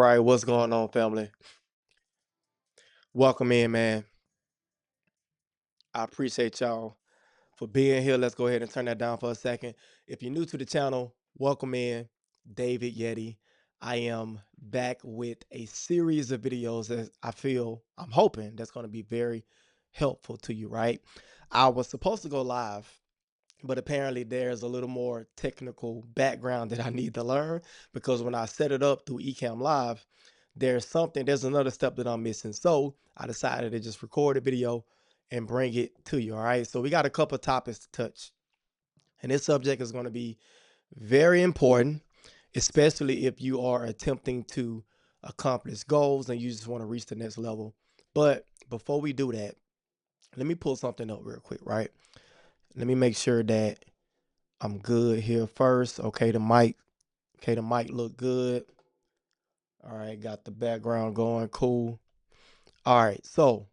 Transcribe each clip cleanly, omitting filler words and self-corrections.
right, what's going on, family? Welcome in, man. I appreciate y'all for being here. Let's go ahead and turn that down for a second. If you're new to the channel, welcome in, David Yeti. I am back with a series of videos that I'm hoping that's going to be very helpful to you, right? I was supposed to go live, but apparently there's a little more technical background that I need to learn because when I set it up through Ecamm Live, there's another step that I'm missing. So I decided to just record a video and bring it to you. All right. So we got a couple of topics to touch. And this subject is going to be very important, especially if you are attempting to accomplish goals and you just want to reach the next level. But before we do that, let me pull something up real quick, right? Let me make sure that I'm good here first. Okay, the mic. Okay, the mic look good. All right, got the background going. Cool. All right, so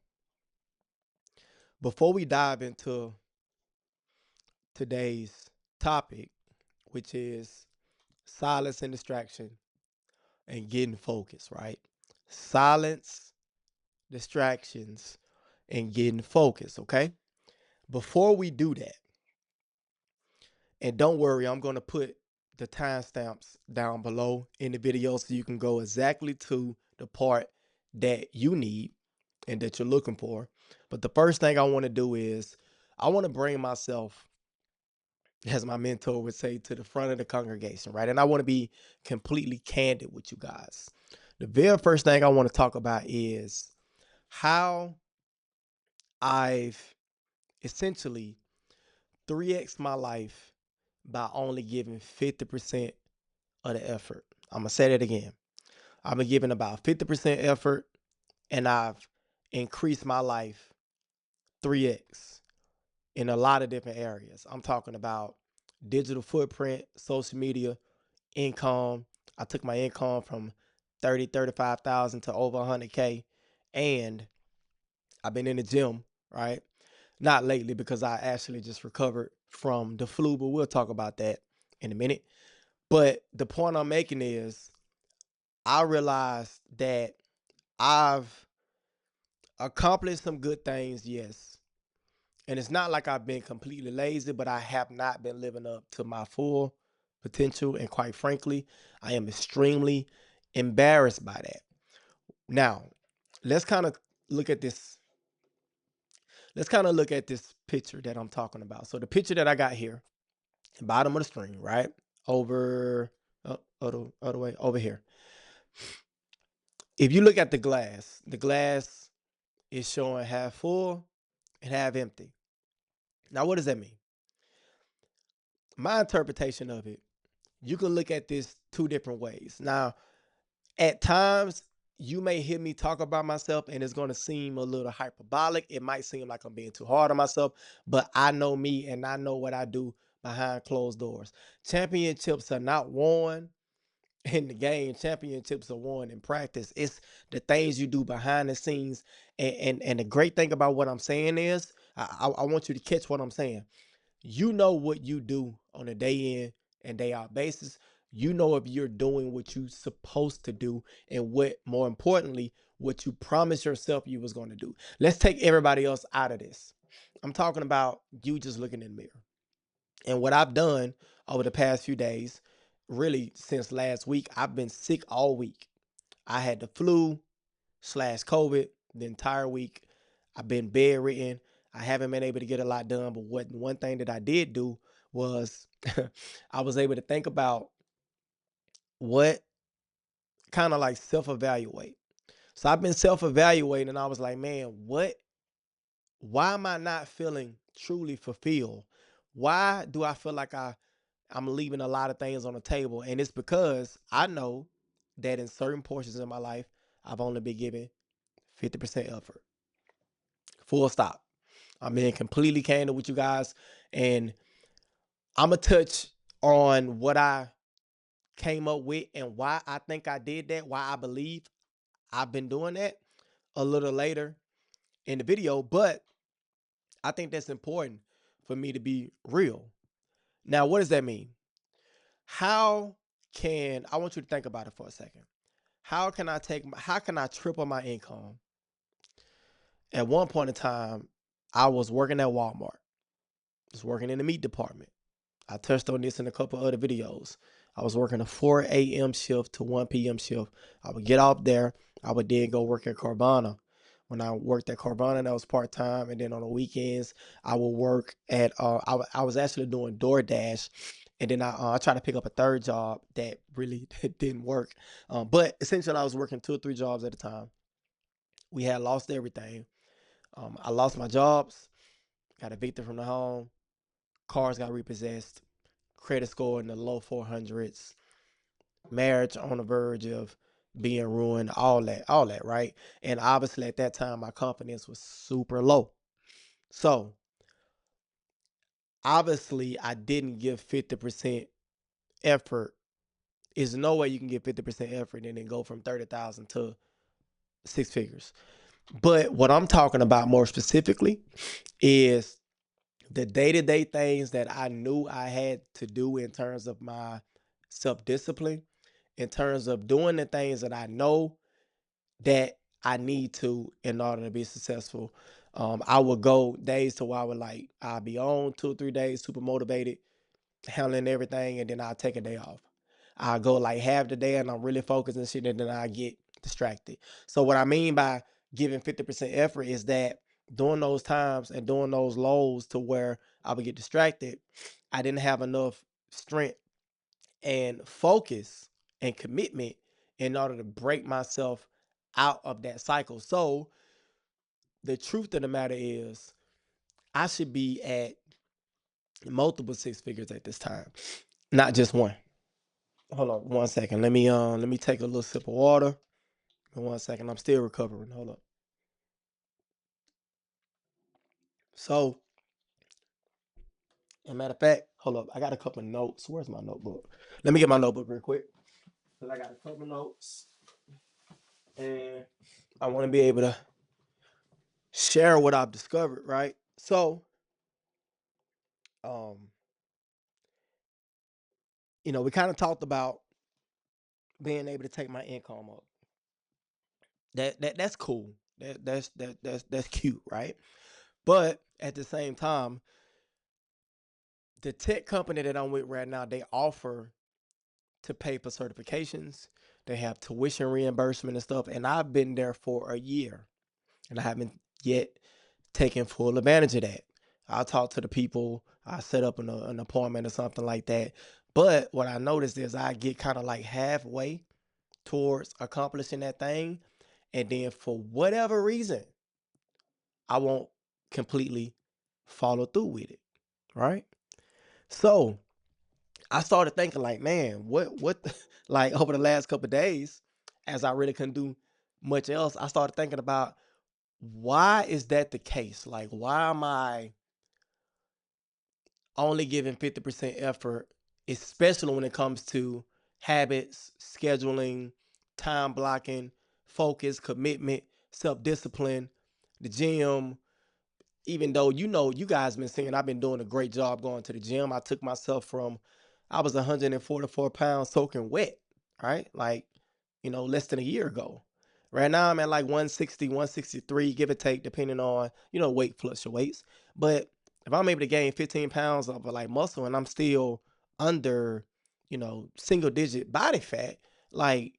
before we dive into today's topic, which is silence and distraction and getting focused, right? Silence, distractions, and getting focused, okay? Before we do that, and don't worry, I'm going to put the timestamps down below in the video so you can go exactly to the part that you need and that you're looking for. But the first thing I want to do is I want to bring myself, as my mentor would say, to the front of the congregation, right? And I want to be completely candid with you guys. The very first thing I want to talk about is how I've essentially 3x my life by only giving 50% of the effort. I'm going to say that again. I've been giving about 50% effort and I've increased my life 3x in a lot of different areas. I'm talking about digital footprint, social media, income. I took my income from 35,000 to over 100K. And I've been in the gym, right? Not lately because I actually just recovered from the flu, but we'll talk about that in a minute. But the point I'm making is I realized that I've accomplished some good things, yes. And it's not like I've been completely lazy, but I have not been living up to my full potential. And quite frankly, I am extremely embarrassed by that. Now, let's kind of look at this. Let's kind of look at this picture that I'm talking about. So the picture that I got here, bottom of the screen, right? Over, other way, over here. If you look at the glass is showing half full and half empty. Now, what does that mean? My interpretation of it, you can look at this two different ways. Now, at times, you may hear me talk about myself and it's going to seem a little hyperbolic. It might seem like I'm being too hard on myself, but I know me and I know what I do behind closed doors. Championships are not won in the game. Championships are won in practice. It's the things you do behind the scenes. And the great thing about what I'm saying is, I want you to catch what I'm saying. You know what you do on a day in and day out basis. You know if you're doing what you're supposed to do and what, more importantly, what you promised yourself you was going to do. Let's take everybody else out of this. I'm talking about you just looking in the mirror. And what I've done over the past few days, really since last week, I've been sick all week. I had the flu slash COVID the entire week. I've been bedridden. I haven't been able to get a lot done. But one thing that I did do was I was able to think about what kind of like self-evaluate. So I've been self-evaluating and I was like, man, why am I not feeling truly fulfilled? Why do I feel like I'm leaving a lot of things on the table? And it's because I know that in certain portions of my life, I've only been given 50% effort. Full stop. I'm being completely candid with you guys. And I'm going to touch on what I came up with and why I think I did that, why I believe I've been doing that a little later in the video. But I think that's important for me to be real. Now, what does that mean? How can I want you to think about it for a second. how can I triple my income? At one point in time, I was working at Walmart. I was working in the meat department. I touched on this in a couple other videos. I was working a 4 a.m. shift to 1 p.m. shift. I would get off there. I would then go work at Carvana. When I worked at Carvana, that was part time, and then on the weekends, I would work at. I was actually doing DoorDash, and then I tried to pick up a third job that really didn't work. But essentially, I was working 2 or 3 jobs at a time. We had lost everything. I lost my jobs, got evicted from the home, cars got repossessed, credit score in the low 400s, marriage on the verge of being ruined, all that, right? And obviously at that time, my confidence was super low. So obviously, I didn't give 50% effort. There's no way you can give 50% effort and then go from 30,000 to 6 figures. But what I'm talking about more specifically is the day-to-day things that I knew I had to do in terms of my self-discipline, in terms of doing the things that I know that I need to in order to be successful. I would go days to where I would like I'll be on 2 or 3 days, super motivated, handling everything, and then I'll take a day off. I'll go like half the day and I'm really focused and shit, and then I get distracted. So what I mean by giving 50% effort is that during those times and during those lows to where I would get distracted, I didn't have enough strength and focus and commitment in order to break myself out of that cycle. So the truth of the matter is I should be at multiple 6 figures at this time, not just one. Hold on 1 second. Let me take a little sip of water. 1 second. I'm still recovering. Hold up. So, as a matter of fact, hold up. I got a couple of notes. Where's my notebook? Let me get my notebook real quick. Cause I got a couple of notes. And I want to be able to share what I've discovered, right? So, um, we kind of talked about being able to take my income up. That's cool. That's cute, right? But at the same time, the tech company that I'm with right now, they offer to pay for certifications. They have tuition reimbursement and stuff. And I've been there for a year and I haven't yet taken full advantage of that. I'll talk to the people, I set up an appointment or something like that. But what I noticed is I get kind of like halfway towards accomplishing that thing. And then for whatever reason, I won't completely follow through with it. Right. So I started thinking like, man, like over the last couple of days, as I really couldn't do much else, I started thinking about why is that the case? Like, why am I only giving 50% effort, especially when it comes to habits, scheduling, time blocking, focus, commitment, self-discipline, the gym, even though you guys been seeing I've been doing a great job going to the gym. I took myself from I was 144 pounds soaking wet, right? Like, less than a year ago. Right now I'm at like 160, 163, give or take, depending on, weight fluctuates. But if I'm able to gain 15 pounds of like muscle and I'm still under, single digit body fat, like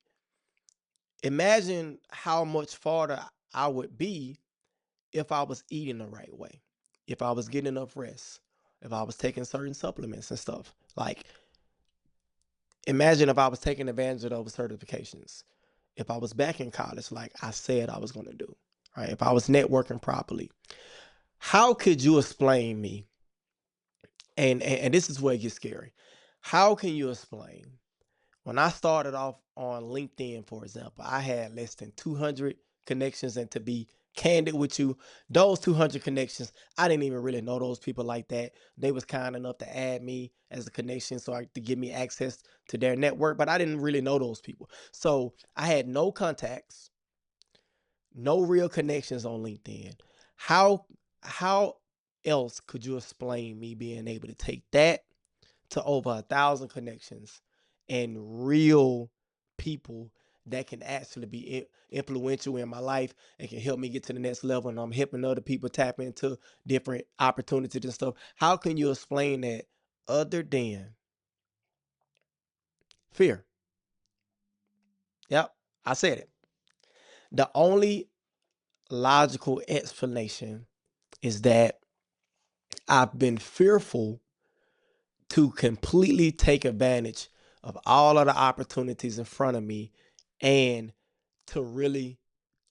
imagine how much farther I would be if I was eating the right way, if I was getting enough rest, if I was taking certain supplements and stuff. Like, imagine if I was taking advantage of those certifications, if I was back in college, like I said I was going to do, right? If I was networking properly, how could you explain me? And this is where it gets scary. How can you explain when I started off on LinkedIn, for example, I had less than 200 connections. And to be candid with you, those 200 connections, I didn't even really know those people like that. They was kind enough to add me as a connection to give me access to their network, but I didn't really know those people. So I had no contacts, no real connections on LinkedIn. How how else could you explain me being able to take that to over 1,000 connections and real people that can actually be influential in my life and can help me get to the next level. And I'm helping other people tap into different opportunities and stuff. How can you explain that other than fear? Yep, I said it. The only logical explanation is that I've been fearful to completely take advantage of all of the opportunities in front of me and to really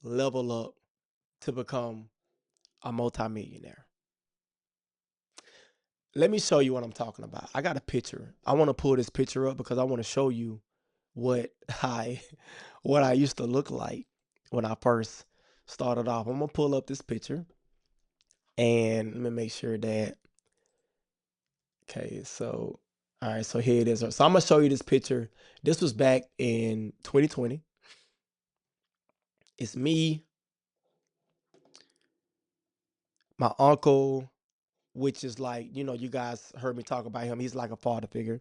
level up to become a multimillionaire. Let me show you what I'm talking about. I got a picture. I want to pull this picture up because I want to show you what I what I used to look like when I first started off. I'm gonna pull up this picture and let me make sure that okay, so all right, so here it is. So I'm gonna show you this picture. This was back in 2020. It's me, my uncle, which is like, you guys heard me talk about him. He's like a father figure.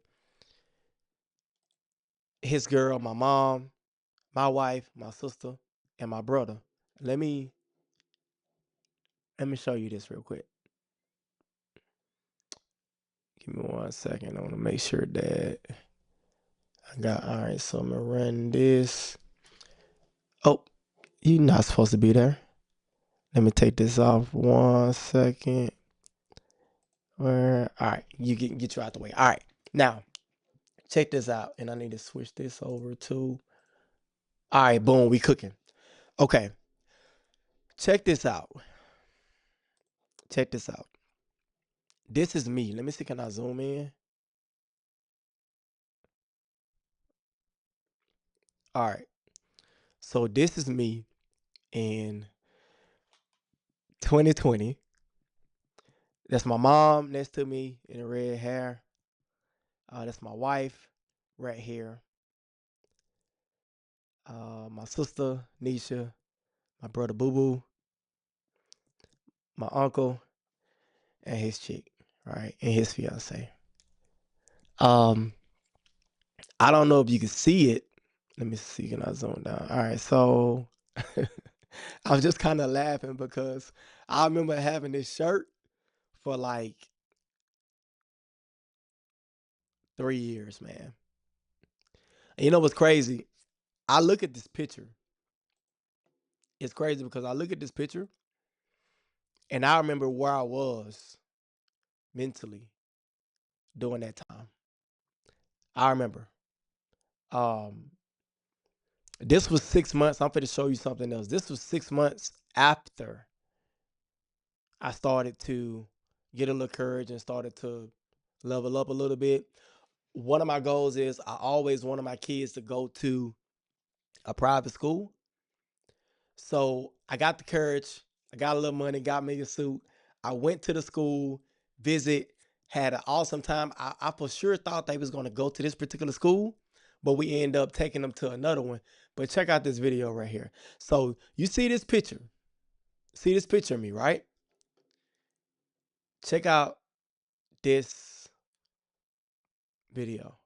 His girl, my mom, my wife, my sister, and my brother. Let me let me show you this real quick. Give me 1 second. I want to make sure that I got all right. So I'm gonna run this. Oh, you're not supposed to be there. Let me take this off 1 second. Where all right, you get you out the way. All right, now check this out, and I need to switch this over to. All right, boom, we cooking. Okay, check this out. Check this out. This is me. Let me see. Can I zoom in? All right. So this is me in 2020. That's my mom next to me in the red hair. That's my wife right here. My sister Nisha, my brother Boo Boo, my uncle, and his chick, right, and his fiance. Um, I don't know if you can see it. Let me see. Can I zoom down? All right. So I was just kind of laughing because I remember having this shirt for like 3 years, man. And you know what's crazy? I look at this picture. It's crazy because I look at this picture and I remember where I was mentally during that time. I remember. Um, this was 6 months. I'm going to show you something else. This was 6 months after I started to get a little courage and started to level up a little bit. One of my goals is I always wanted my kids to go to a private school. So I got the courage. I got a little money, got me a suit. I went to the school, visit, had an awesome time. I for sure thought they was going to go to this particular school, but we end up taking them to another one. But check out this video right here. So you see this picture. See this picture of me, right? Check out this video.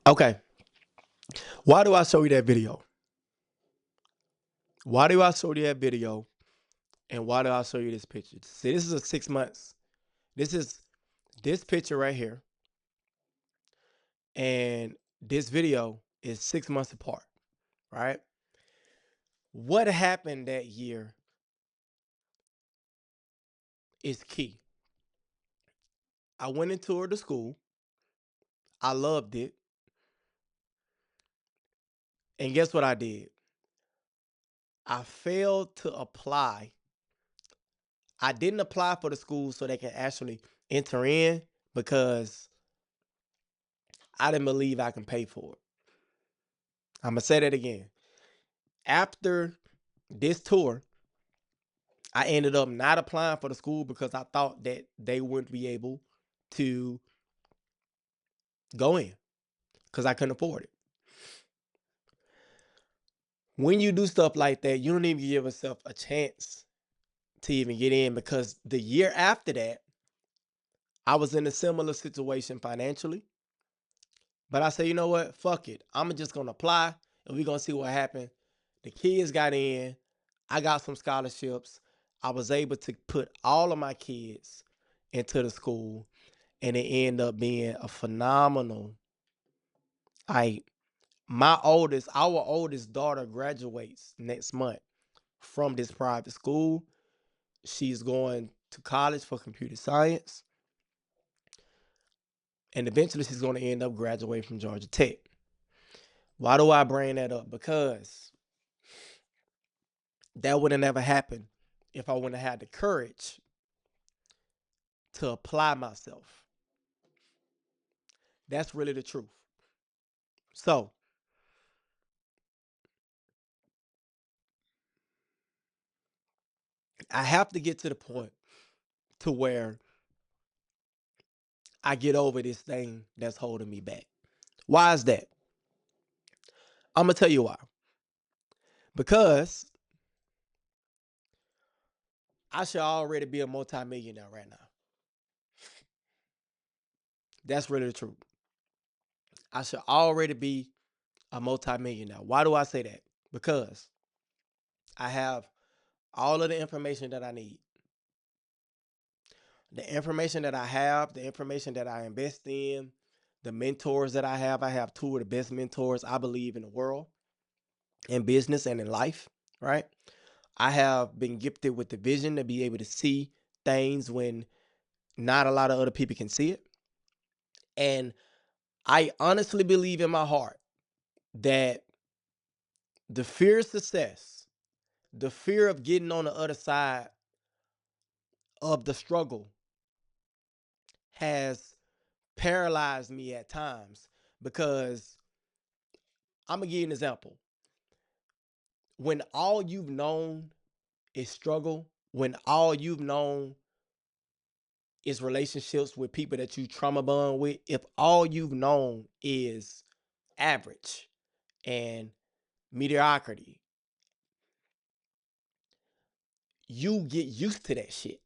Okay. Why do I show you that video? Why do I show you that video? And why do I show you this picture? See, this is a 6 months. This is this picture right here. And this video is 6 months apart, right? What happened that year is key. I went and toured the school. I loved it. And guess what I did? I failed to apply. I didn't apply for the school so they can actually enter in because I didn't believe I can pay for it. I'm going to say that again. After this tour, I ended up not applying for the school because I thought that they wouldn't be able to go in because I couldn't afford it. When you do stuff like that, you don't even give yourself a chance to even get in because the year after that, I was in a similar situation financially. But I said, you know what? Fuck it. I'm just going to apply and we're going to see what happened. The kids got in. I got some scholarships. I was able to put all of my kids into the school and it ended up being a phenomenal. Our oldest daughter graduates next month from this private school. She's going to college for computer science. And eventually she's going to end up graduating from Georgia Tech. Why do I bring that up? Because that would have never happened if I wouldn't have had the courage to apply myself. That's really the truth. So I have to get to the point to where I get over this thing that's holding me back. Why is that? I'm going to tell you why. Because I should already be a multimillionaire right now. That's really the truth. I should already be a multimillionaire. Why do I say that? Because I have all of the information that I need. The information that I have, the information that I invest in, the mentors that I have two of the best mentors I believe in the world, in business and in life, right? I have been gifted with the vision to be able to see things when not a lot of other people can see it. And I honestly believe in my heart that the fear of success, the fear of getting on the other side of the struggle has paralyzed me at times because I'm gonna give you an example. When all you've known is struggle, when all you've known is relationships with people that you trauma bond with, if all you've known is average and mediocrity, you get used to that shit.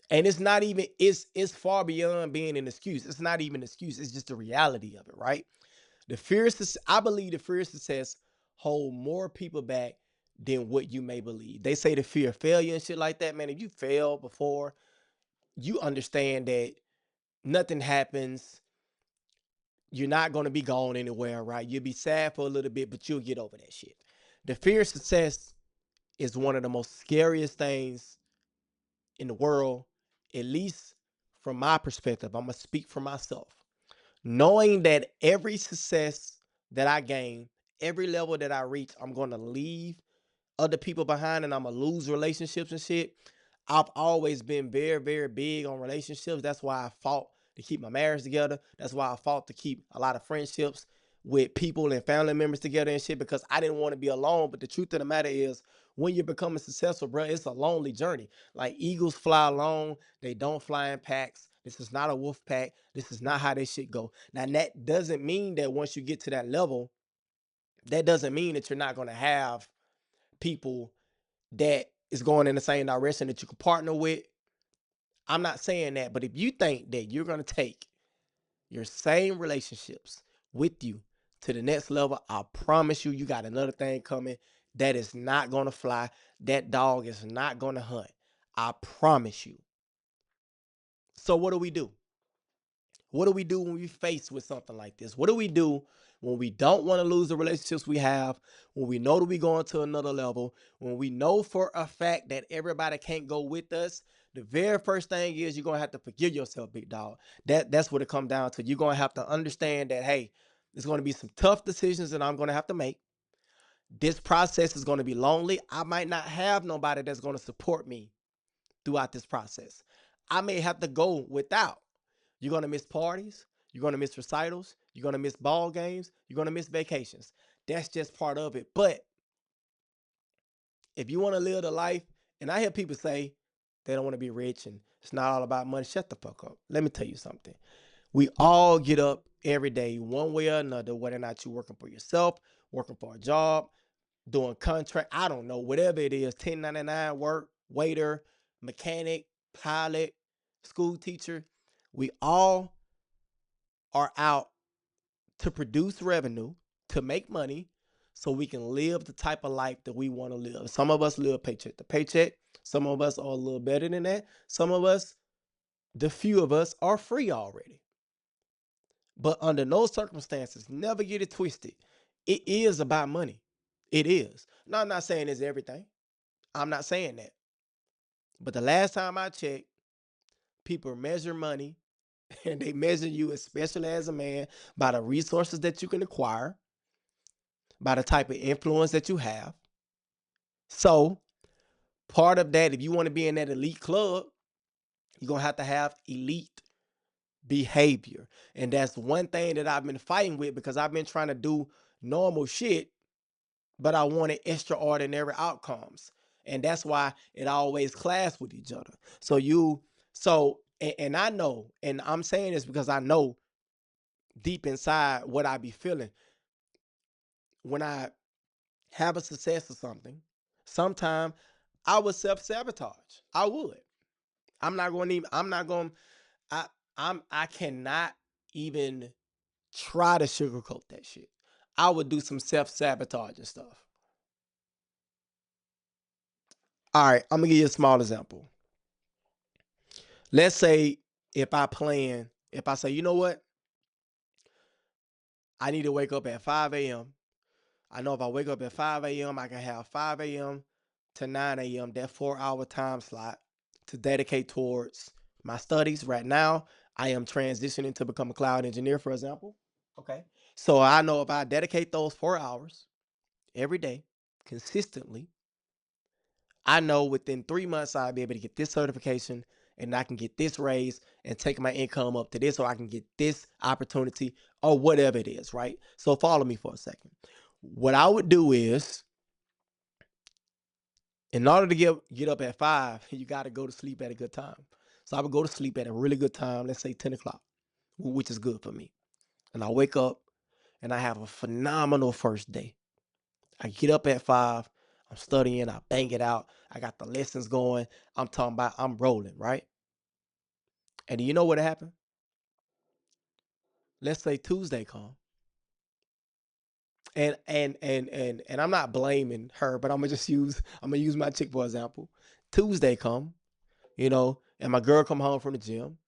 And it's not even it's far beyond being an excuse. It's not even an excuse. It's just the reality of it, right? I believe the fear of success hold more people back than what you may believe. They say the fear of failure and shit like that, man. If you fail before, you understand that nothing happens. You're not going to be gone anywhere, right? You'll be sad for a little bit, but you'll get over that shit. The fear of success is one of the most scariest things in the world, at least from my perspective. I'm going to speak for myself. Knowing that every success that I gain, every level that I reach, I'm going to leave other people behind and I'm going to lose relationships and shit. I've always been very, very big on relationships. That's why I fought to keep my marriage together. That's why I fought to keep a lot of friendships with people and family members together and shit because I didn't want to be alone. But the truth of the matter is, when you're becoming successful, bro, it's a lonely journey. Like eagles fly alone, they don't fly in packs. This is not a wolf pack. This is not how this shit go. Now, that doesn't mean that once you get to that level, that doesn't mean that you're not going to have people that is going in the same direction that you can partner with. I'm not saying that, but if you think that you're going to take your same relationships with you to the next level. I promise you, you got another thing coming that is not going to fly. That dog is not going to hunt. I promise you. So, what do we do? What do we do when we face with something like this? What do we do when we don't want to lose the relationships we have? When we know that we're going to another level? When we know for a fact that everybody can't go with us? The very first thing is you're gonna have to forgive yourself, big dog. That's what it comes down to. You're gonna have to understand that hey, there's gonna be some tough decisions that I'm gonna have to make. This process is gonna be lonely. I might not have nobody that's gonna support me throughout this process. I may have to go without. You're gonna miss parties. You're gonna miss recitals. You're gonna miss ball games. You're gonna miss vacations. That's just part of it. But if you want to live the life, and I hear people say they don't want to be rich and it's not all about money. Shut the fuck up. Let me tell you something. We all get up every day, one way or another, whether or not you're working for yourself, working for a job, doing contract, I don't know, whatever it is, 1099 work, waiter, mechanic, pilot, school teacher. We all are out to produce revenue, to make money, so we can live the type of life that we want to live. Some of us live paycheck to paycheck. Some of us are a little better than that. Some of us, the few of us, are free already. But under no circumstances, never get it twisted. It is about money. It is. Now, I'm not saying it's everything. I'm not saying that. But the last time I checked, people measure money and they measure you, especially as a man, by the resources that you can acquire, by the type of influence that you have. So, part of that, if you want to be in that elite club, you're going to have elite behavior. And that's one thing that I've been fighting with because I've been trying to do normal shit, but I wanted extraordinary outcomes. And that's why it always clashes with each other. And I know, and I'm saying this because I know deep inside what I be feeling when I have a success or something. Sometimes I would self-sabotage. I would. I'm not going to even, I'm not going, I, I cannot even try to sugarcoat that shit. I would do some self-sabotage and stuff. All right, I'm gonna give you a small example. Let's say if I say, you know what, I need to wake up at 5 a.m. I know if I wake up at 5 a.m., I can have 5 a.m. to 9 a.m., that 4 hour time slot to dedicate towards my studies. Right now, I am transitioning to become a cloud engineer, for example. Okay. So I know if I dedicate those 4 hours every day consistently, I know within 3 months I'll be able to get this certification and I can get this raise and take my income up to this, or I can get this opportunity or whatever it is, right? So follow me for a second. What I would do is, in order to get up at 5, you got to go to sleep at a good time. So I would go to sleep at a really good time, let's say 10 o'clock, which is good for me. And I wake up and I have a phenomenal first day. I get up at 5. I'm studying. I bang it out. I got the lessons going. I'm talking about I'm rolling, right? And do you know what happened? Let's say Tuesday come. And I'm not blaming her, but I'm gonna use my chick for example. Tuesday come, and my girl come home from the gym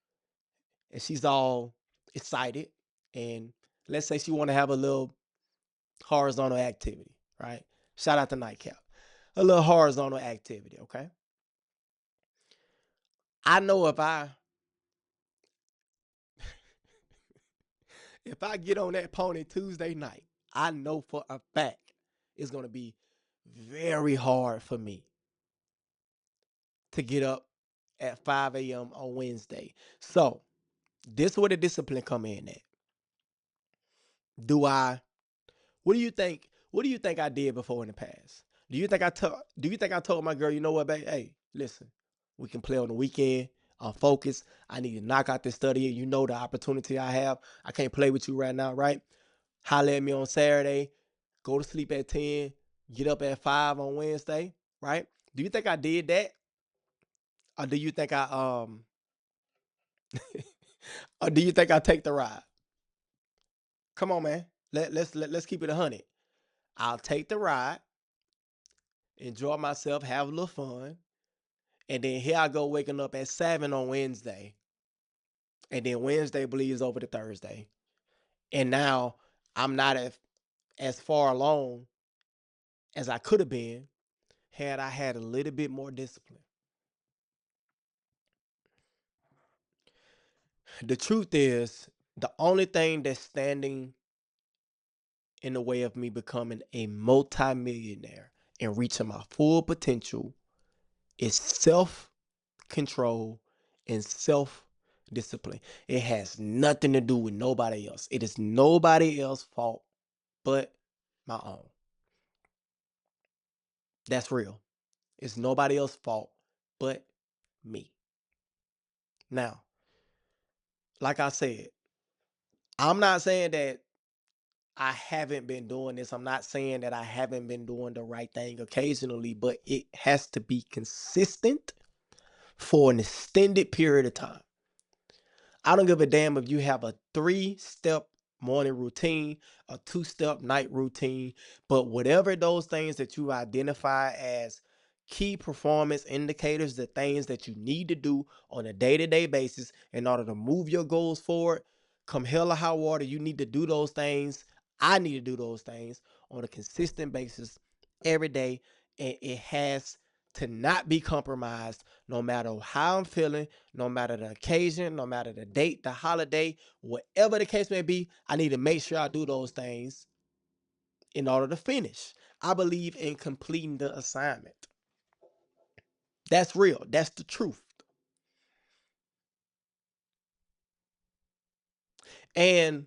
and she's all excited. And let's say she wanna have a little horizontal activity, right? Shout out to Nightcap. A little horizontal activity, okay? I know if I get on that pony Tuesday night, I know for a fact it's gonna be very hard for me to get up at 5 a.m. on Wednesday. So this is where the discipline come in at. Do I what do you think? What do you think I did before in the past? Do you think I told my girl, you know what, babe? Hey, listen, we can play on the weekend. I'm focused. I need to knock out this study. You know the opportunity I have. I can't play with you right now, right? Holler at me on Saturday. Go to sleep at 10. Get up at 5 on Wednesday, right? Do you think I did that? Or do you think or do you think I take the ride? Come on, man. Let's keep it 100. I'll take the ride, enjoy myself, have a little fun, and then here I go waking up at 7 on Wednesday, and then Wednesday bleeds over to Thursday, and now I'm not as far along as I could have been had I had a little bit more discipline. The truth is, the only thing that's standing in the way of me becoming a multimillionaire and reaching my full potential is self control and self discipline. It has nothing to do with nobody else. It is nobody else's fault but my own. That's real. It's nobody else's fault but me. Now, like I said, I'm not saying that I haven't been doing this. I'm not saying that I haven't been doing the right thing occasionally, but it has to be consistent for an extended period of time. I don't give a damn if you have a 3-step morning routine, a 2-step night routine, but whatever those things that you identify as key performance indicators, the things that you need to do on a day-to-day basis in order to move your goals forward, come hell or high water, you need to do those things. I need to do those things on a consistent basis every day, and it has to not be compromised no matter how I'm feeling, no matter the occasion, no matter the date, the holiday, whatever the case may be. I need to make sure I do those things in order to finish. I believe in completing the assignment. That's real. That's the truth. And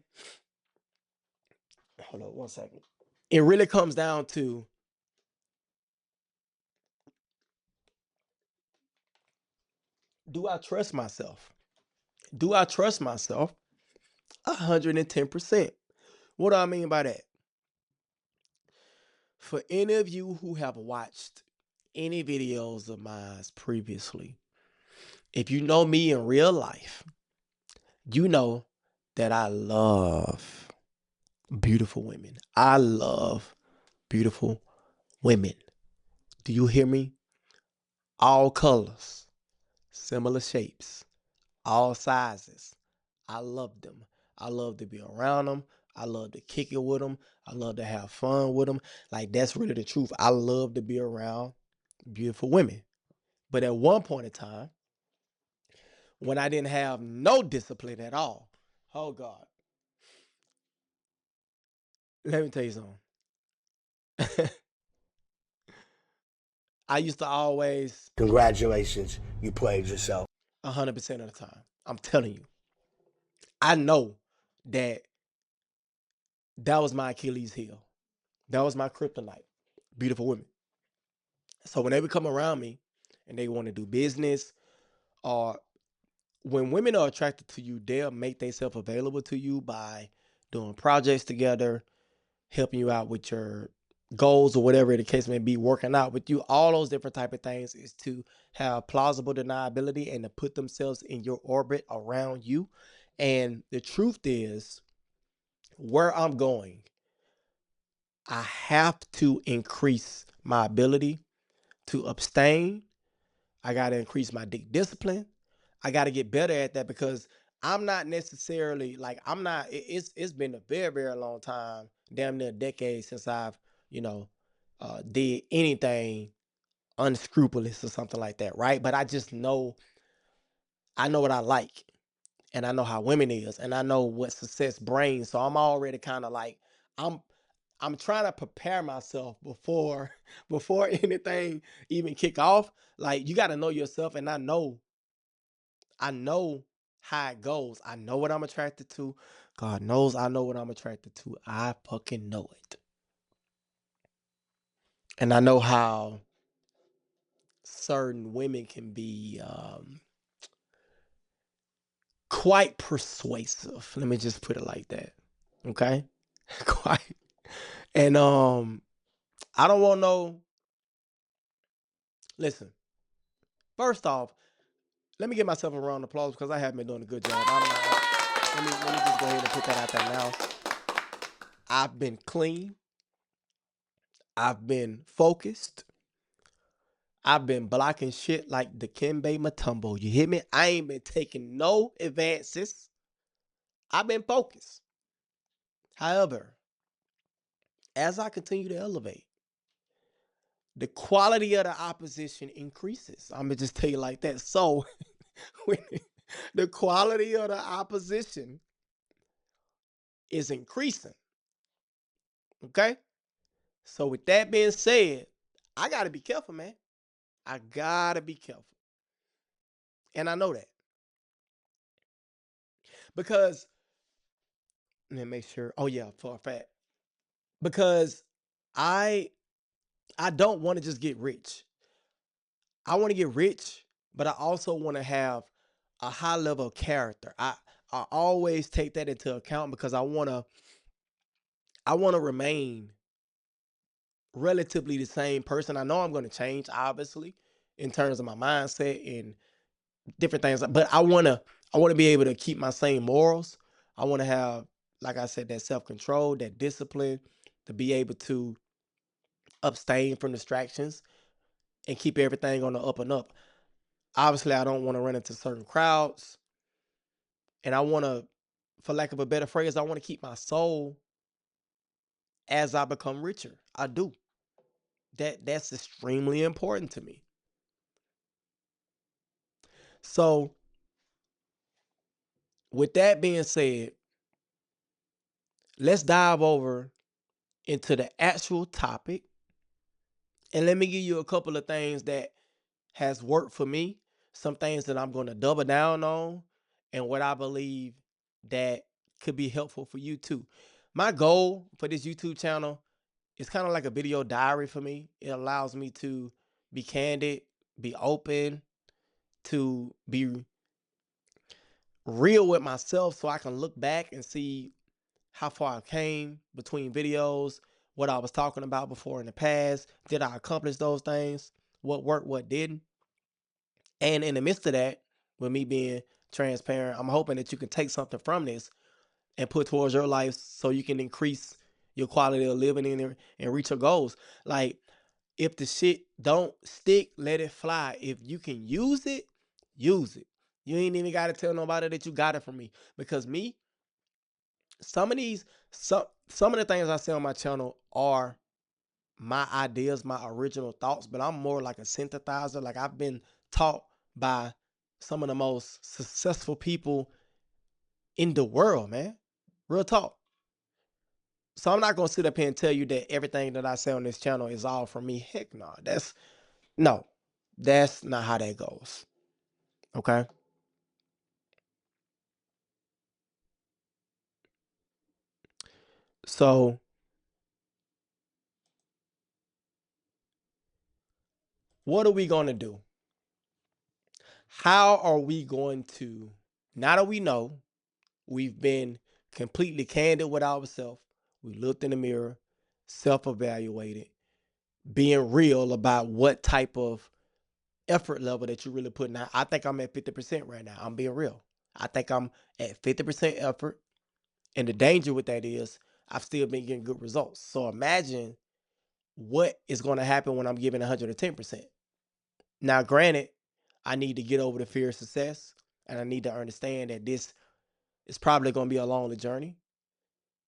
hold on 1 second. It really comes down to, do I trust myself? Do I trust myself 110%? What do I mean by that? For any of you who have watched any videos of mine previously, if you know me in real life, you know that I love beautiful women. I love beautiful women. Do you hear me? All colors, similar shapes, all sizes. I love them. I love to be around them. I love to kick it with them. I love to have fun with them. Like, that's really the truth. I love to be around beautiful women. But at one point in time, when I didn't have no discipline at all, oh God, let me tell you something. I used to always, Congratulations, you played yourself. 100% of the time, I'm telling you, I know that that was my Achilles heel. That was my kryptonite. Beautiful women. So when they would come around me and they want to do business, or when women are attracted to you, they'll make themselves available to you by doing projects together, helping you out with your goals or whatever the case may be, working out with you. All those different type of things is to have plausible deniability and to put themselves in your orbit around you. And the truth is, where I'm going, I have to increase my ability to abstain. I got to increase my discipline. I got to get better at that, because I'm not necessarily like, I'm not, it's been a very, very long time, damn near a decade since I've, you know, did anything unscrupulous or something like that, right? But I know what I like, and I know how women is, and I know what success brings. So I'm already kind of like, I'm I'm trying to prepare myself before before anything even kick off. Like, you got to know yourself, and I know how it goes. I know what I'm attracted to. God knows I know what I'm attracted to. I fucking know it. And I know how certain women can be quite persuasive. Let me just put it like that. Okay? Quite. And I don't want no, listen. First off, let me give myself a round of applause because I haven't been doing a good job. Let me just go ahead and put that out there now. I've been clean. I've been focused. I've been blocking shit like the Dikembe Mutombo. You hear me? I ain't been taking no advances. I've been focused. However, as I continue to elevate, the quality of the opposition increases. I'm gonna just tell you like that. So, when the quality of the opposition is increasing, okay? So, with that being said, I gotta be careful, man. I gotta be careful. And I know that because, let me make sure. Oh, yeah, for a fact. Because I I don't want to just get rich. I want to get rich, but I also want to have a high level of character. I always take that into account because I want to remain relatively the same person. I know I'm going to change obviously in terms of my mindset and different things, but I want to be able to keep my same morals. I want to have, like I said, that self-control, that discipline, to be able to abstain from distractions and keep everything on the up and up. Obviously, I don't want to run into certain crowds, and I want to, for lack of a better phrase, I want to keep my soul as I become richer. I do. That's extremely important to me. So, with that being said, let's dive over into the actual topic, and let me give you a couple of things that has worked for me, some things that I'm going to double down on, and what I believe that could be helpful for you too. My goal for this YouTube channel is kind of like a video diary for me. It allows me to be candid, be open, to be real with myself so I can look back and see how far I came between videos, what I was talking about before in the past. Did I accomplish those things? What worked, what didn't? And in the midst of that, with me being transparent, I'm hoping that you can take something from this and put towards your life so you can increase your quality of living in there and reach your goals. Like, if the shit don't stick, let it fly. If you can use it, use it. You ain't even got to tell nobody that you got it from me. Because me, some of these, some of the things I say on my channel are my ideas, my original thoughts, but I'm more like a synthesizer. Like, I've been taught by some of the most successful people in the world, man. Real talk. So I'm not gonna sit up here and tell you that everything that I say on this channel is all from me. Heck no. No, that's not how that goes. Okay. So what are we gonna do? How are we going to, now that we know we've been completely candid with ourselves, we looked in the mirror, self-evaluated, being real about what type of effort level that you're really putting out. I think I'm at 50% right now. I'm being real. I think I'm at 50% effort. And the danger with that is I've still been getting good results. So imagine what is going to happen when I'm giving 110%. Now, granted, I need to get over the fear of success, and I need to understand that this is probably going to be a longer journey,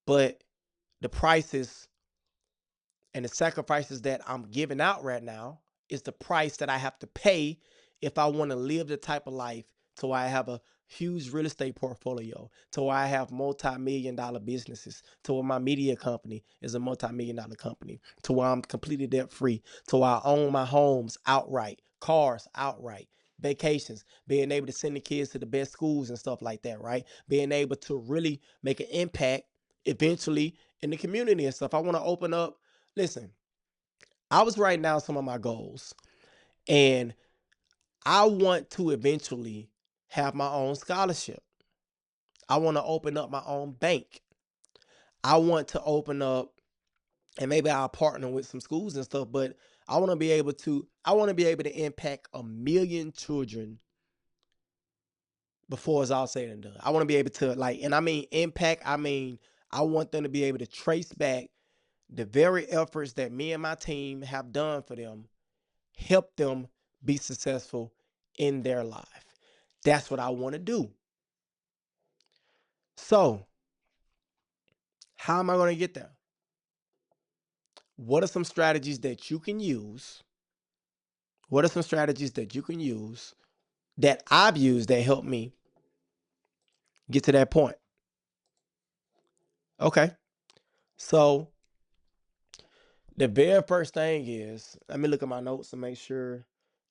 but the prices and the sacrifices that I'm giving out right now is the price that I have to pay if I want to live the type of life to where I have a huge real estate portfolio, to where I have multi-million dollar businesses, to where my media company is a multi-million dollar company, to where I'm completely debt free, to where I own my homes outright, cars outright, vacations, being able to send the kids to the best schools and stuff like that, right? Being able to really make an impact eventually in the community and stuff. I want to open up. Listen, I was writing down some of my goals, and I want to eventually have my own scholarship. I want to open up my own bank. I want to open up, and maybe I'll partner with some schools and stuff, but I want to be able to impact 1 million children before it's all said and done. I want to be able to, like, and I mean impact, I mean I want them to be able to trace back the very efforts that me and my team have done for them, help them be successful in their life. That's what I want to do. So, how am I going to get there? What are some strategies that you can use? What are some strategies that you can use that I've used that help me get to that point? Okay. So, the very first thing is, let me look at my notes to make sure.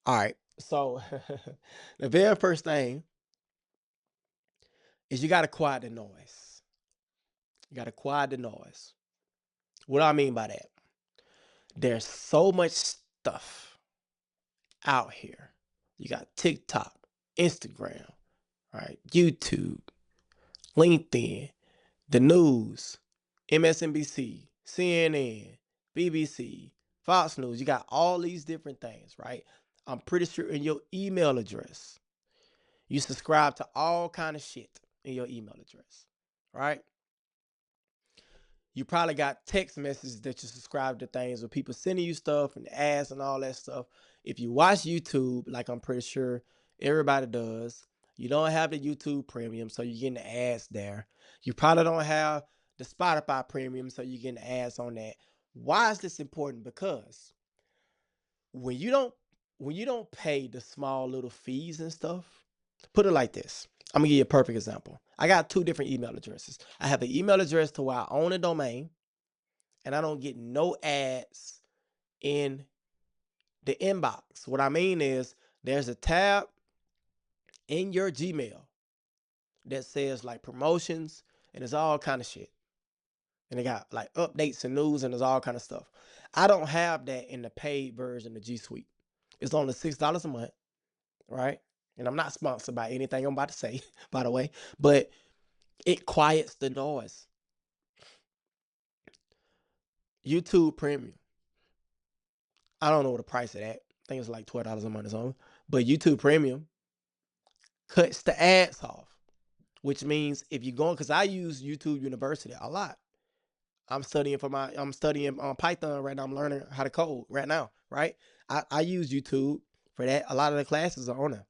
All right. So, the very first thing is you got to quiet the noise. You got to quiet the noise. What do I mean by that? There's so much stuff out here. You got TikTok, Instagram, right? YouTube, LinkedIn, the news, MSNBC, CNN, BBC, Fox News. You got all these different things, right? I'm pretty sure in your email address, you subscribe to all kind of shit in your email address, right? You probably got text messages that you subscribe to things with people sending you stuff and ads and all that stuff. If you watch YouTube, like I'm pretty sure everybody does, you don't have the YouTube premium, so you're getting the ads there. You probably don't have the Spotify premium, so you're getting ads on that. Why is this important? Because when you don't when you don't pay the small little fees and stuff, put it like this. I'm gonna give you a perfect example. I got two different email addresses. I have an email address to where I own a domain and I don't get no ads in the inbox. What I mean is there's a tab in your Gmail that says like promotions and it's all kind of shit. And they got like updates and news and there's all kind of stuff. I don't have that in the paid version of G Suite. It's only $6 a month, right? And I'm not sponsored by anything I'm about to say, by the way, but it quiets the noise. YouTube Premium. I don't know what the price of that. I think it's like $12 a month or something. But YouTube Premium cuts the ads off, which means if you're going, because I use YouTube University a lot. I'm studying Python right now. I'm learning how to code right now, right? I use YouTube for that. A lot of the classes are on there.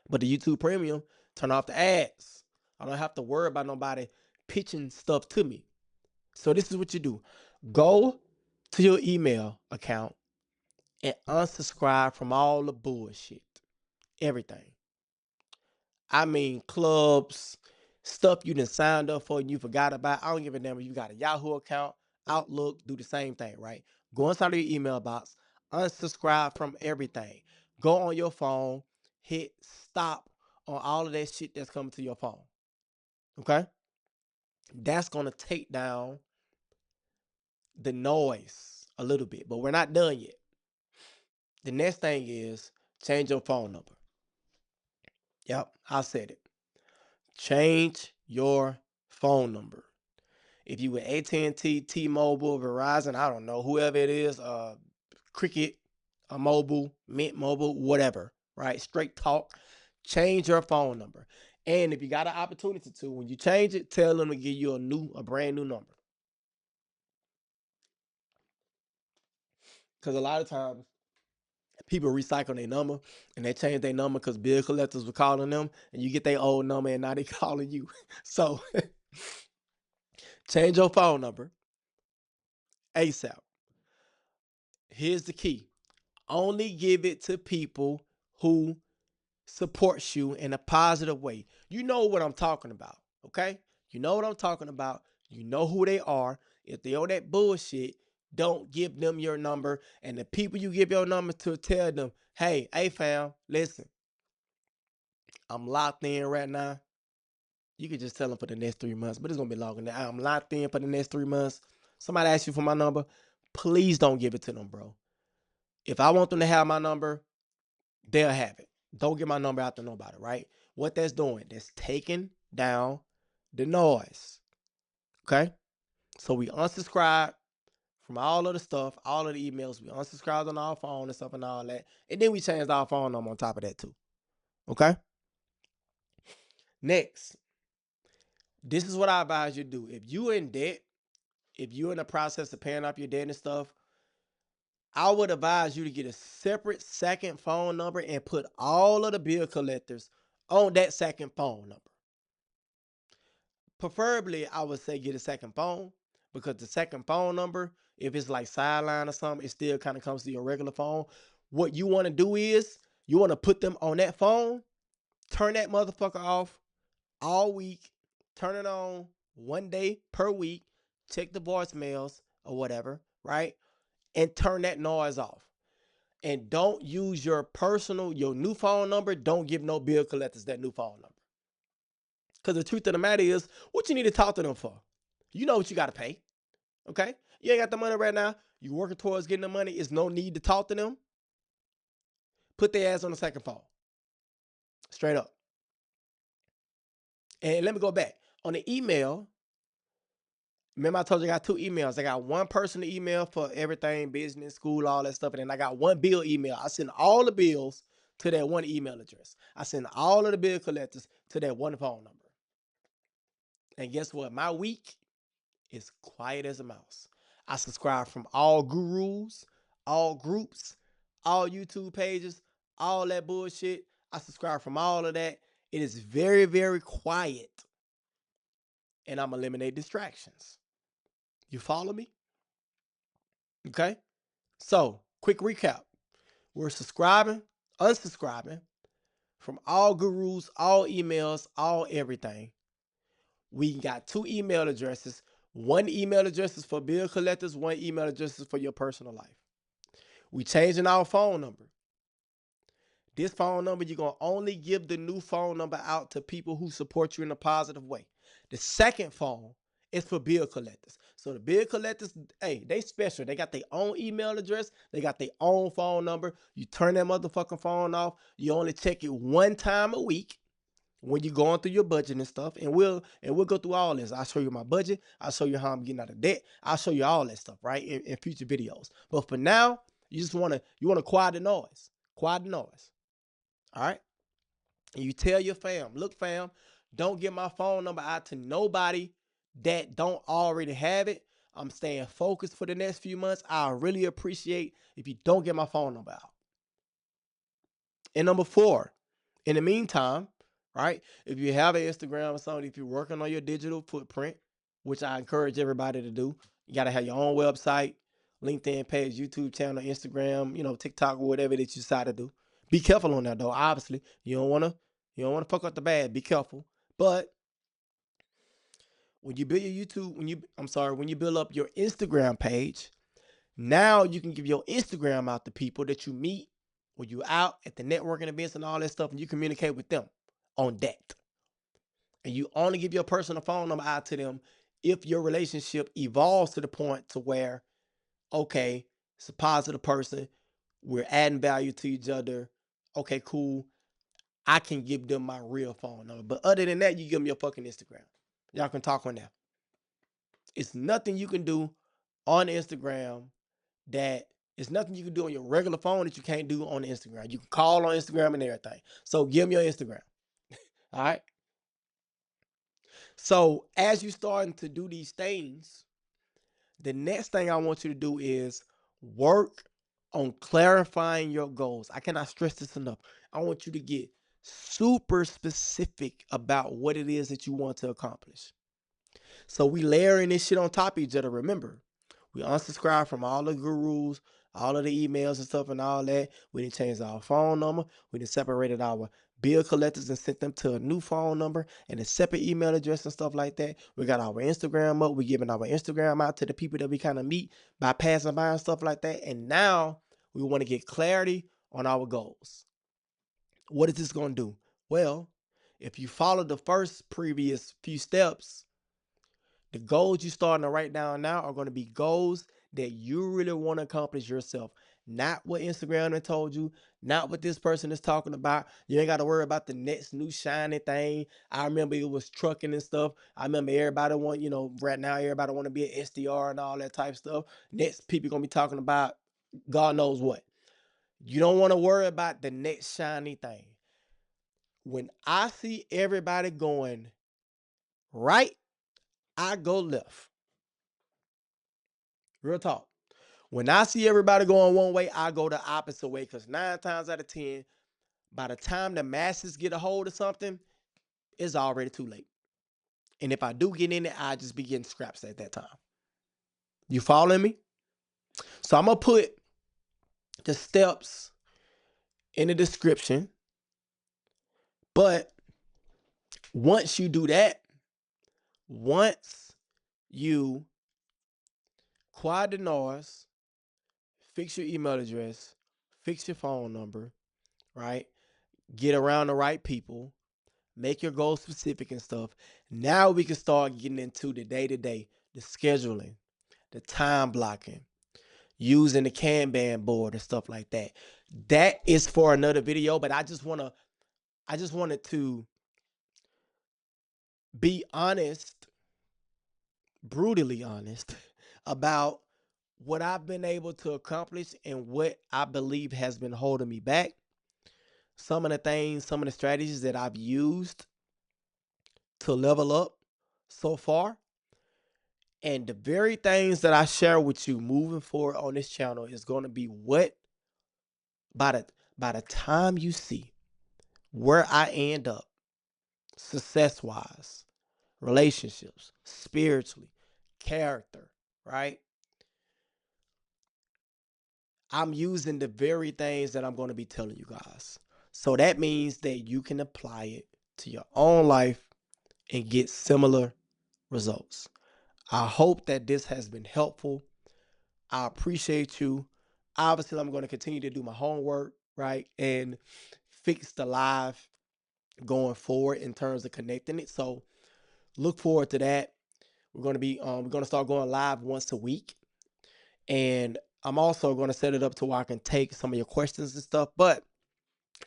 But the YouTube Premium, turn off the ads. I don't have to worry about nobody pitching stuff to me. So this is what you do. Go to your email account and unsubscribe from all the bullshit. Everything. I mean, clubs, stuff you done signed up for and you forgot about. I don't give a damn if you got a Yahoo account, Outlook, do the same thing, right? Go inside of your email box, unsubscribe from everything. Go on your phone, hit stop on all of that shit that's coming to your phone. Okay? That's going to take down the noise a little bit, but we're not done yet. The next thing is change your phone number. Yep, I said it. Change your phone number. If you with AT&T, T-Mobile, Verizon, I don't know, whoever it is, Cricket, Mobile, Mint Mobile, whatever, right? Straight Talk, change your phone number. And if you got an opportunity to, when you change it, tell them to give you a brand new number. Because a lot of times people recycle their number and they change their number because bill collectors were calling them and you get their old number and now they calling you. So change your phone number ASAP. Here's the key. Only give it to people who supports you in a positive way. You know what I'm talking about, okay? You know what I'm talking about. You know who they are. If they owe that bullshit, don't give them your number. And the people you give your number to, tell them, hey fam, listen, I'm locked in right now. You could just tell them for the next 3 months, but it's gonna be longer than that. I'm locked in for the next 3 months. Somebody asks you for my number, please don't give it to them, bro. If I want them to have my number, they'll have it. Don't get my number out to nobody, right? What that's doing, that's taking down the noise. Okay? So we unsubscribe from all of the stuff, all of the emails. We unsubscribed on our phone and stuff and all that. And then we changed our phone number on top of that too. Okay? Next, This is what I advise you to do. If you in debt, if you're in the process of paying off your debt and stuff, I would advise you to get a separate second phone number and put all of the bill collectors on that second phone number. Preferably, I would say get a second phone because the second phone number, if it's like sideline or something, it still kind of comes to your regular phone. What you want to do is you want to put them on that phone, turn that motherfucker off all week, turn it on 1 day per week, check the voicemails or whatever, right? And turn that noise off. And don't use your new phone number. Don't give no bill collectors that new phone number. Because the truth of the matter is, what you need to talk to them for? You know what you got to pay, okay? You ain't got the money right now. You working towards getting the money. It's no need to talk to them. Put their ass on the second phone, straight up. And let me go back. On the email, remember I told you I got two emails. I got one personal email for everything, business, school, all that stuff. And then I got one bill email. I send all the bills to that one email address. I send all of the bill collectors to that one phone number. And guess what? My week is quiet as a mouse. I subscribe from all gurus, all groups, all YouTube pages, all that bullshit. I subscribe from all of that. It is very, very quiet. And I'm eliminate distractions. You follow me? Okay. So, quick recap. We're subscribing, unsubscribing from all gurus, all emails, all everything. We got two email addresses. One email address is for bill collectors, one email address is for your personal life. We changing our phone number. This phone number, you're going to only give the new phone number out to people who support you in a positive way. The second phone is for bill collectors. So the bill collectors, hey, they special. They got their own email address. They got their own phone number. You turn that motherfucking phone off. You only check it one time a week when you're going through your budget and stuff. And we'll go through all this. I'll show you my budget. I'll show you how I'm getting out of debt. I'll show you all that stuff, right? In future videos. But for now, you want to quiet the noise. Quiet the noise. All right. And you tell your fam, look, fam, don't give my phone number out to nobody that don't already have it. I'm staying focused for the next few months. I really appreciate if you don't get my phone number out. And number 4, in the meantime, right? If you have an Instagram or something, if you're working on your digital footprint, which I encourage everybody to do, you got to have your own website, LinkedIn page, YouTube channel, Instagram, TikTok, or whatever that you decide to do. Be careful on that though. Obviously, you don't want to fuck up the bad. Be careful. But when you build your YouTube, when you build up your Instagram page, now you can give your Instagram out to people that you meet when you out at the networking events and all that stuff, and you communicate with them on that. And you only give your personal phone number out to them if your relationship evolves to the point to where, okay, it's a positive person, we're adding value to each other. Okay, cool. I can give them my real phone number. But other than that, you give them your fucking Instagram. Y'all can talk on there. It's nothing you can do on Instagram that it's nothing you can do on your regular phone that you can't do on Instagram. You can call on Instagram and everything. So give them your Instagram. All right. So as you starting to do these things, the next thing I want you to do is work on clarifying your goals. I cannot stress this enough. I want you to get super specific about what it is that you want to accomplish. So we layering this shit on top of each other. Remember, we unsubscribe from all the gurus, all of the emails and stuff and all that. We didn't change our phone number. We didn't separated our bill collectors and sent them to a new phone number and a separate email address and stuff like that. We got our Instagram up. We're giving our Instagram out to the people that we kind of meet by passing by and stuff like that. And now we want to get clarity on our goals. What is this going to do? Well, if you follow the first previous few steps, the goals you starting to write down now are going to be goals that you really want to accomplish yourself. Not what Instagram has told you, not what this person is talking about. You ain't got to worry about the next new shiny thing. I remember it was trucking and stuff. I remember everybody right now everybody want to be an SDR and all that type of stuff. Next, people going to be talking about God knows what. You don't want to worry about the next shiny thing. When I see everybody going right, I go left. Real talk. When I see everybody going one way, I go the opposite way because 9 times out of 10, by the time the masses get a hold of something, it's already too late. And if I do get in it, I just be getting scraps at that time. You following me? So I'm going to put the steps in the description. But once you do that, once you quiet the noise, fix your email address, fix your phone number, right? Get around the right people, make your goals specific and stuff. Now we can start getting into the day to day, the scheduling, the time blocking, using the Kanban board and stuff like that. That is for another video, but I just wanted to be honest, brutally honest about what I've been able to accomplish and what I believe has been holding me back. Some of the things, some of the strategies that I've used to level up so far. And the very things that I share with you moving forward on this channel is going to be what by the time you see where I end up success wise, relationships, spiritually, character, right? I'm using the very things that I'm going to be telling you guys. So that means that you can apply it to your own life and get similar results. I hope that this has been helpful. I appreciate you. Obviously, I'm going to continue to do my homework, right? And fix the live going forward in terms of connecting it. So look forward to that. We're going to start going live once a week. And I'm also going to set it up to where I can take some of your questions and stuff. But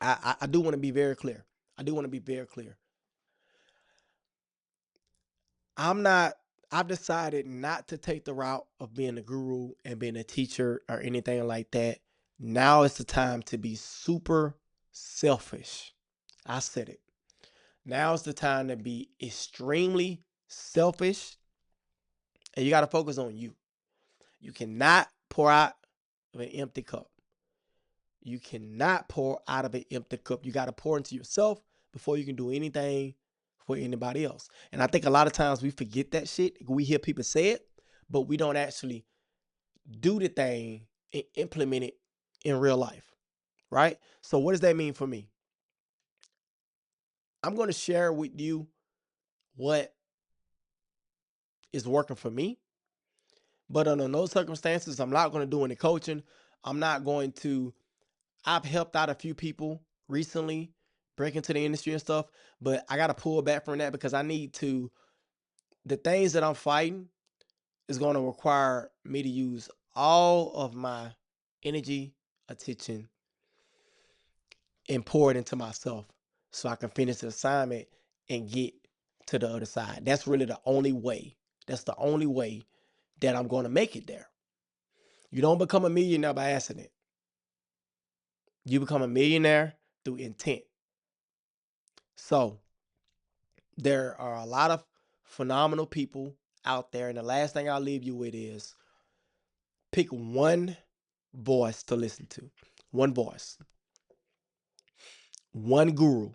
I do want to be very clear. I do want to be very clear. I'm not, I've decided not to take the route of being a guru and being a teacher or anything like that. Now is the time to be super selfish. I said it. Now is the time to be extremely selfish, and you got to focus on you. You cannot pour out of an empty cup. You cannot pour out of an empty cup. You got to pour into yourself before you can do anything for anybody else. And I think a lot of times we forget that shit. We hear people say it, but we don't actually do the thing and implement it in real life, right? So what does that mean for me? I'm going to share with you what is working for me, but under no circumstances, I'm not going to do any coaching. I'm not going to, I've helped out a few people recently break into the industry and stuff, but I got to pull back from that because I need to, the things that I'm fighting is going to require me to use all of my energy, attention, and pour it into myself so I can finish the assignment and get to the other side. That's really the only way. That's the only way that I'm going to make it there. You don't become a millionaire by accident. You become a millionaire through intent. So there are a lot of phenomenal people out there. And the last thing I'll leave you with is pick one voice to listen to. One voice. One guru.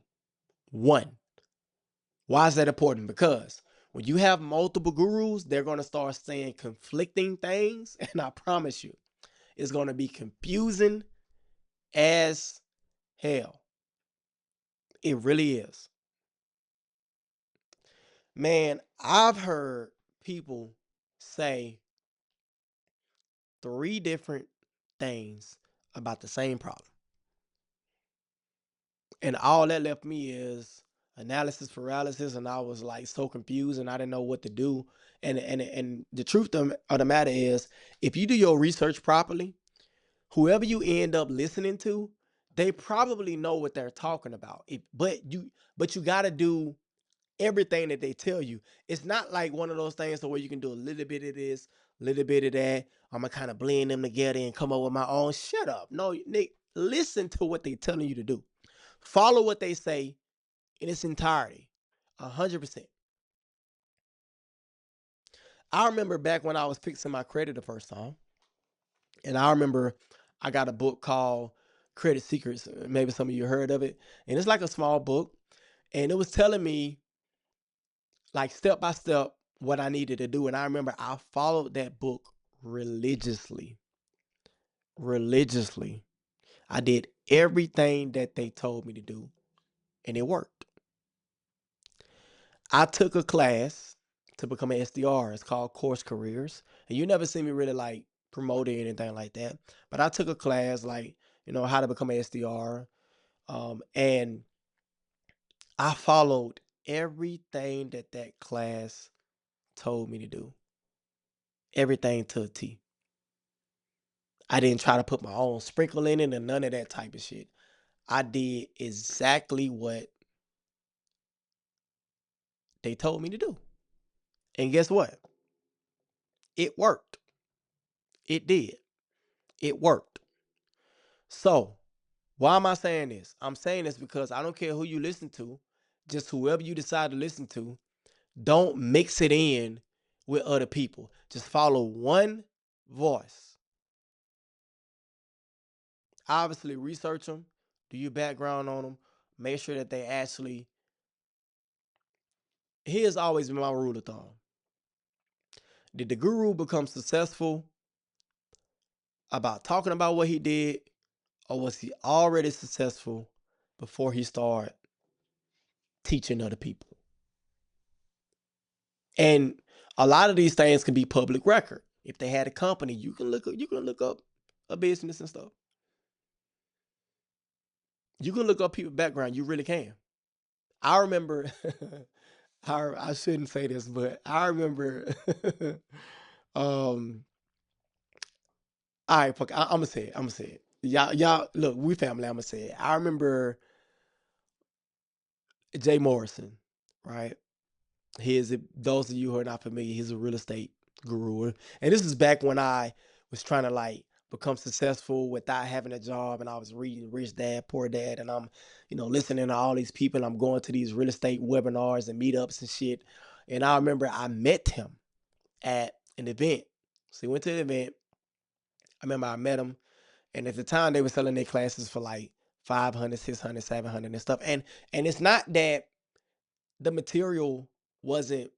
One. Why is that important? Because when you have multiple gurus, they're going to start saying conflicting things. And I promise you, it's going to be confusing as hell. It really is. Man, I've heard people say 3 different things about the same problem. And all that left me is analysis paralysis. And I was like so confused and I didn't know what to do. And the truth of the matter is, if you do your research properly, whoever you end up listening to, they probably know what they're talking about. But you got to do everything that they tell you. It's not like one of those things where you can do a little bit of this, a little bit of that. I'm gonna kind of blend them together and come up with my own. Shut up. No, Nick, listen to what they're telling you to do. Follow what they say in its entirety. 100%. I remember back when I was fixing my credit the first time, and I remember I got a book called Credit Secrets. Maybe some of you heard of it. And it's like a small book. And it was telling me, like, step by step, what I needed to do. And I remember I followed that book religiously. Religiously. I did everything that they told me to do, and it worked. I took a class to become an SDR. It's called Course Careers. And you never see me really like promote it or anything like that. But I took a class like, how to become an SDR. And I followed everything that that class told me to do. Everything to a T. I didn't try to put my own sprinkle in it and none of that type of shit. I did exactly what they told me to do. And guess what? It worked. It did. It worked. So, why am I saying this? I'm saying this because I don't care who you listen to, just whoever you decide to listen to, don't mix it in with other people. Just follow one voice. Obviously, research them, do your background on them, make sure that they actually. Here's always been my rule of thumb. Did the guru become successful about talking about what he did, or was he already successful before he started teaching other people? And a lot of these things can be public record. If they had a company, you can look up a business and stuff. You can look up people's background. You really can. I remember. I shouldn't say this, but I remember. um. All right, fuck. I'm gonna say it. I'm gonna say it. Y'all. Look, we family. I'm gonna say it. I remember Jay Morrison, right? He is, those of you who are not familiar, he's a real estate guru. And this is back when I was trying to like become successful without having a job. And I was reading Rich Dad, Poor Dad. And I'm, listening to all these people. And I'm going to these real estate webinars and meetups and shit. And I remember I met him at an event. So he went to the event. I remember I met him. And at the time they were selling their classes for like 500, 600, 700 and stuff. And it's not that the material wasn't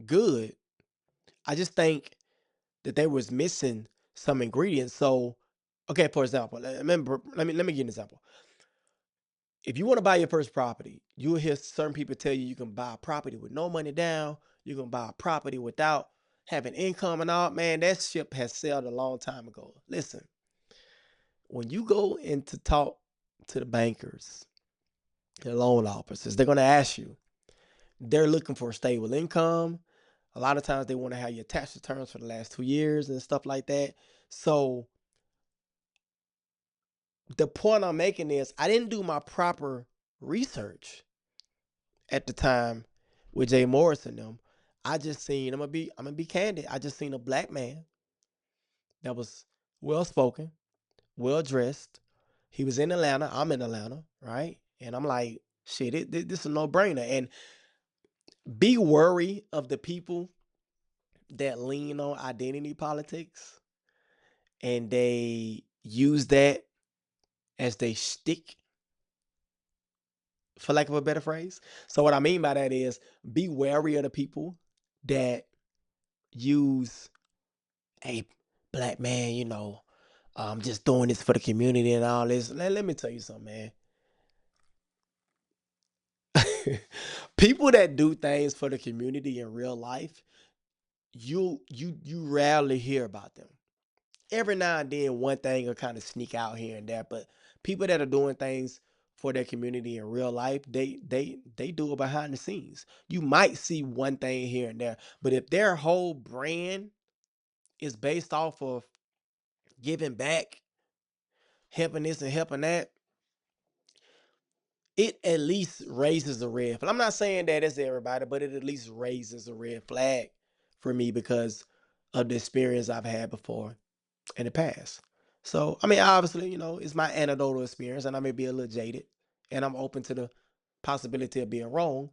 good. I just think that they was missing some ingredients. So, okay, for example, remember, let me give you an example. If you want to buy your first property, you will hear certain people tell you can buy a property with no money down. You can buy a property without having income and all. Man, that ship has sailed a long time ago. Listen, when you go in to talk to the bankers, the loan officers, they're going to ask you. They're looking for a stable income. A lot of times they want to have your tax returns for the last 2 years and stuff like that. So the point I'm making is I didn't do my proper research at the time with Jay Morris and them. I just seen, I'm gonna be candid. I just seen a black man that was well spoken, well dressed. He was in Atlanta. I'm in Atlanta, right? And I'm like, shit, this is a no brainer. And be wary of the people that lean on identity politics and they use that as they stick, for lack of a better phrase. So what I mean by that is be wary of the people that use a black man, just doing this for the community and all this. Let me tell you something, man. People that do things for the community in real life, you rarely hear about them. Every now and then one thing will kind of sneak out here and there, but people that are doing things for their community in real life, they do it behind the scenes. You might see one thing here and there, but if their whole brand is based off of giving back, helping this and helping that, it at least raises a red flag. I'm not saying that it's everybody, but it at least raises a red flag for me because of the experience I've had before in the past. So, I mean, obviously, it's my anecdotal experience and I may be a little jaded and I'm open to the possibility of being wrong.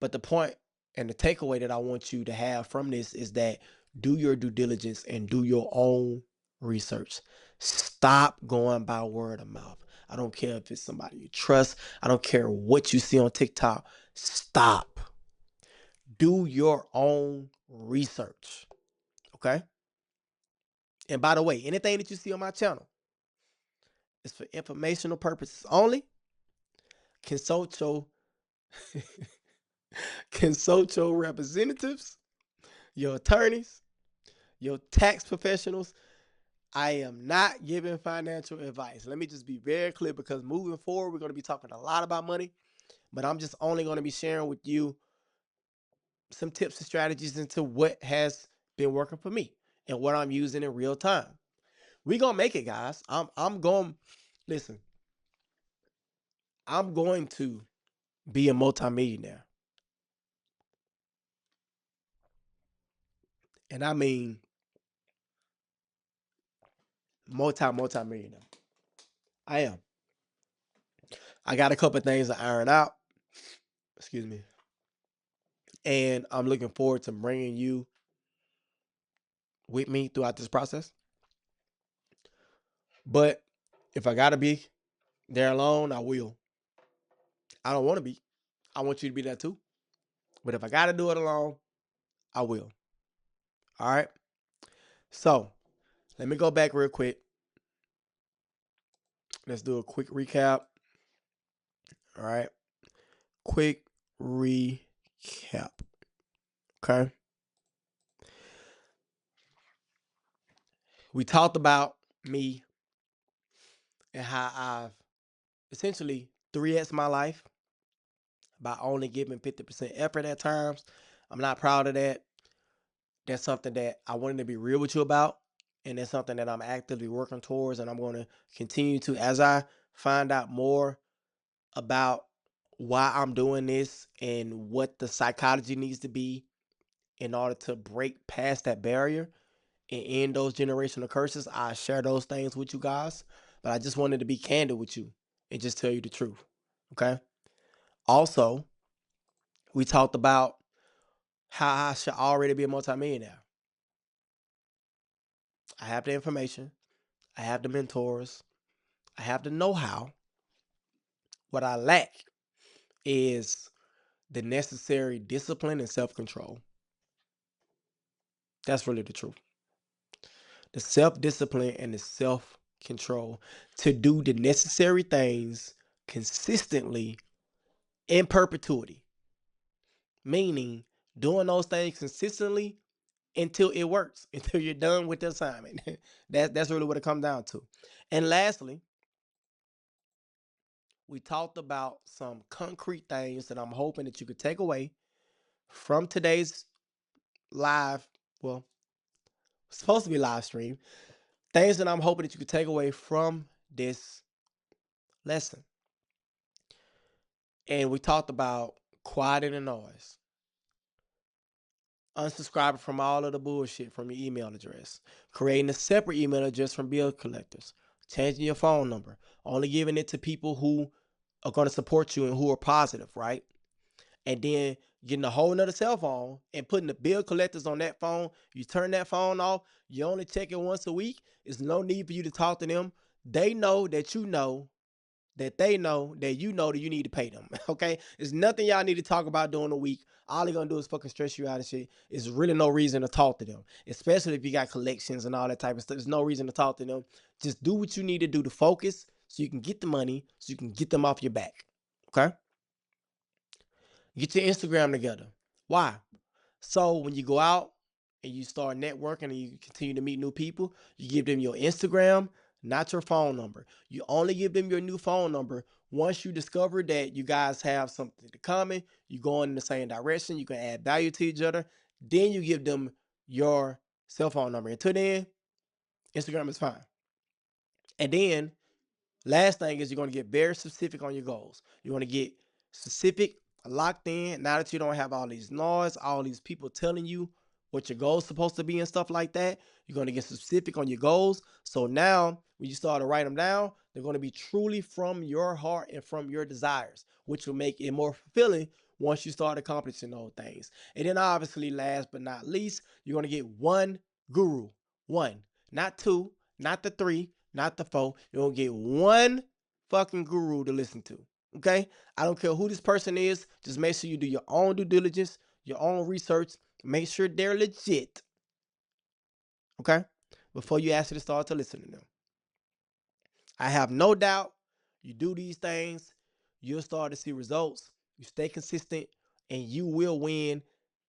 But the point And the takeaway that I want you to have from this is that do your due diligence and do your own research. Stop going by word of mouth. I don't care if it's somebody you trust. I don't care what you see on TikTok. Stop. Do your own research. Okay? And by the way, anything that you see on my channel is for informational purposes only. Consult your consult your representatives, your attorneys, your tax professionals. I am not giving financial advice. Let me just be very clear, because moving forward, we're going to be talking a lot about money, but I'm just only going to be sharing with you some tips and strategies into what has been working for me and what I'm using in real time. We're going to make it, guys. I'm going, listen, I'm going to be a multimillionaire. And I mean multimillionaire. I am. I got a couple of things to iron out. Excuse me. And I'm looking forward to bringing you with me throughout this process. But if I gotta be there alone, I will. I don't want to be. I want you to be there too. But if I gotta do it alone, I will. All right. So let me go back real quick. Let's do a quick recap. All right. Quick recap. Okay. We talked about me and how I've essentially 3x my life by only giving 50% effort at times. I'm not proud of that. That's something that I wanted to be real with you about. And that's something that I'm actively working towards. And I'm going to continue to, as I find out more about why I'm doing this and what the psychology needs to be in order to break past that barrier and end those generational curses, I share those things with you guys. But I just wanted to be candid with you and just tell you the truth. Okay. Also, we talked about how I should already be a multimillionaire. I have the information, I have the mentors, I have the know how. What I lack is the necessary discipline and self control. That's really the truth. The self discipline and the self control to do the necessary things consistently in perpetuity, meaning doing those things consistently until it works, until you're done with the assignment. That's really what it comes down to. And lastly, we talked about some concrete things that I'm hoping that you could take away from today's live, well, supposed to be live stream, things that I'm hoping that you could take away from this lesson. And we talked about quieting the noise, unsubscribing from all of the bullshit from your email address, creating a separate email address from bill collectors, changing your phone number, only giving it to people who are going to support you and who are positive, right? And then getting a whole nother cell phone and putting the bill collectors on that phone. You turn that phone off, you only check it once a week. There's no need for you to talk to them. They know that you know that they know that you know that you need to pay them. Okay? There's nothing y'all need to talk about during the week. All they're gonna do is fucking stress you out and shit. There's really no reason to talk to them. Especially if you got collections and all that type of stuff. There's no reason to talk to them. Just do what you need to do to focus so you can get the money, so you can get them off your back. Okay? Get your Instagram together. Why? So when you go out and you start networking and you continue to meet new people, you give them your Instagram, not your phone number. You only give them your new phone number once you discover that you guys have something in common, you go in the same direction, you can add value to each other. Then you give them your cell phone number. Until then, Instagram is fine. And then last thing is you're going to get very specific on your goals. You want to get specific, locked in. Now that you don't have all these noise, all these people telling you what your goals supposed to be and stuff like that, you're going to get specific on your goals. So now when you start to write them down, they're going to be truly from your heart and from your desires, which will make it more fulfilling once you start accomplishing those things. And then obviously, last but not least, you're gonna get one guru. One, not two, not the three, not the four. You're gonna get one fucking guru to listen to. Okay? I don't care who this person is, just make sure you do your own due diligence, your own research, make sure they're legit. Okay? Before you actually start to listen to them. I have no doubt you do these things, you'll start to see results. You stay consistent, and you will win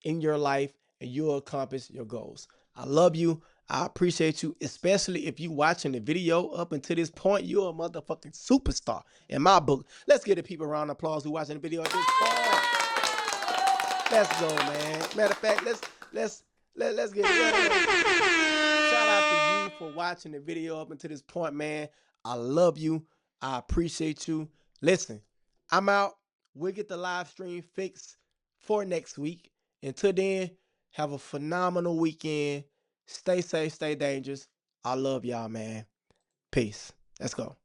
in your life, and you'll accomplish your goals. I love you. I appreciate you, especially if you watching the video up until this point. You're a motherfucking superstar in my book. Let's give the people a round of applause who watching the video at this point. Let's go, man. Matter of fact, let's get shout out to you for watching the video up until this point, man. I love you. I appreciate you. Listen, I'm out. We'll get the live stream fixed for next week. Until then, have a phenomenal weekend. Stay safe, stay dangerous. I love y'all, man. Peace. Let's go.